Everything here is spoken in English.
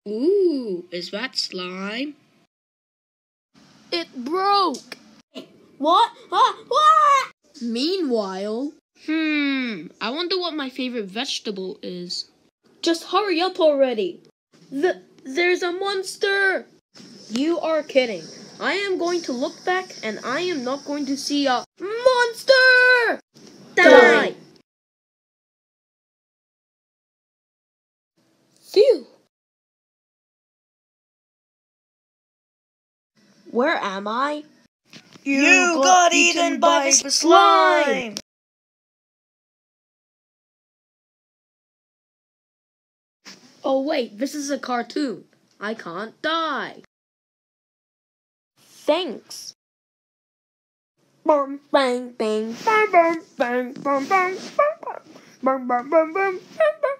Ooh, is that slime? It broke! What? What? Meanwhile... I wonder what my favorite vegetable is. Just hurry up already! There's a monster! You are kidding. I am going to look back and I am not going to see a monster! Die! Phew! Where am I? You got eaten by the slime! Oh wait, this is a cartoon. I can't die. Thanks. Bang bang bang bang bang bang bang bang bang bang bang bang bang bang.